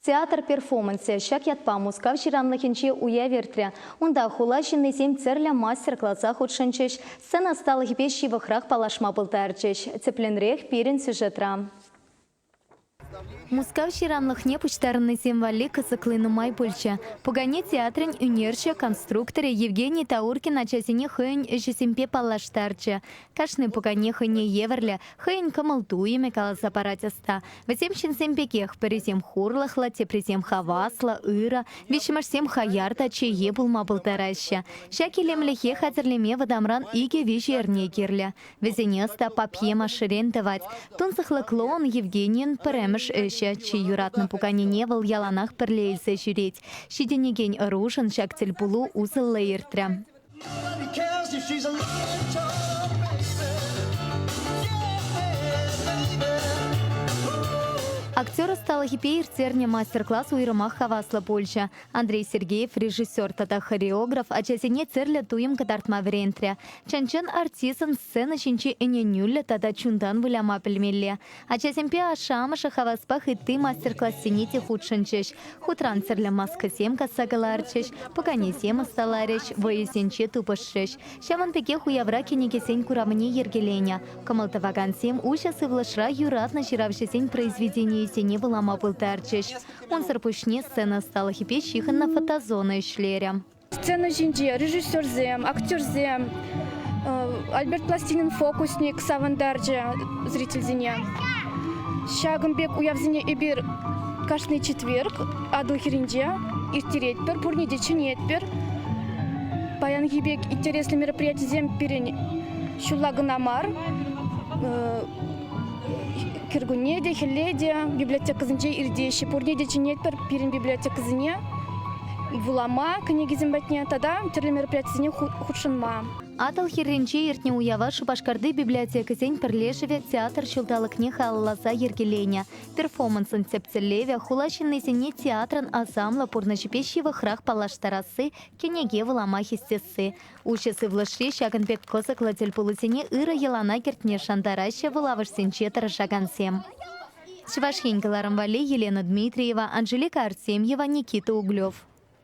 Театр перформансе шак ятпа мускав ширанлыхинче уя вертре. Унда хула шиннесем церля мастер-класса худшинчеш. Сцена стала хипещи вахрах палашма бултарчеш. Цепленрех перен сюжетра. Мускав ширанлыхне пучтарный символик кысыклыны май пульча. Пугане театрын үнерче конструкторы Евгений Тауркин ачасине хыйн эшесемпе палаштарча. Кашны пугане хыйне еверле, хыйн камалтуеме калас аппаратиста. Весем шинсемпекех пересем хурлахла, тепресем хавасла, ыра, вишмашсем хаярта чее булма бултараща. Шакилемлехе хатерлеме вадамран иге вишерне кирле. Везенеста папьема ширентовать. Тунсахлы клоун Евгенийн перемеш эше, чей юратны пукани не был яланах перлейсе жюреть. Щеденеген оружен шактель булу узыл лейртря. Актера стала хипеир церня мастер-класс у Иромах Хавасла Польша. Андрей Сергеев, режиссер тата хореограф, а часине церля туем катартма врентря. Чанчан артисан сцена чинчи эненюля тата чундан выляма пельмелле. А часимпе ашамаша хаваспах и ты мастер-класс сините худшинчеш. Хутран церля маска семка сагаларчеш, пока не сема сталареш, воесенче тупошеш. Шаман пеке хуявраки некесень курамни ергеленя. Камалтаваган сем ушасы влашра юратно ширавшесень произведение не была мабылтарчеш. Он сарпушне сцена стала хипещихан на фотозоны шлеря. Сцена жинди, режиссер зем, актер зем, Альберт Пластинин фокусник, савандарджа, зритель зене. Шагымбек уявзине ибир кашный четверг, адлхиринде, иртеретпер, пурниде чинетпер. Паян гибек интересный мероприятие зем перень шулаганамар. Киргунеде, Хеледе, библиотека зинче ирдеши, пурнеде чинетпер, пирин библиотека зине, вулама, книги зимбатне, тогда терли мероприятие зине худшинма. Атал хирренче иртне уява шубашкарды библиотека зень перлешеве театр шулталыкне халласа ергеленя. Перформансын цепцелеве хулащинный зене театрын асамла пурнашипещива храх палаштарасы кенеге вулама хистесы. Ушесы влашри шаганбек косак латель полусене ыра елана кертне шандараща вулавышсенче тарашагансем. Швашхенькаларам Вали, Елена Дмитриева, Анжелика Артемьева, Никита Углев.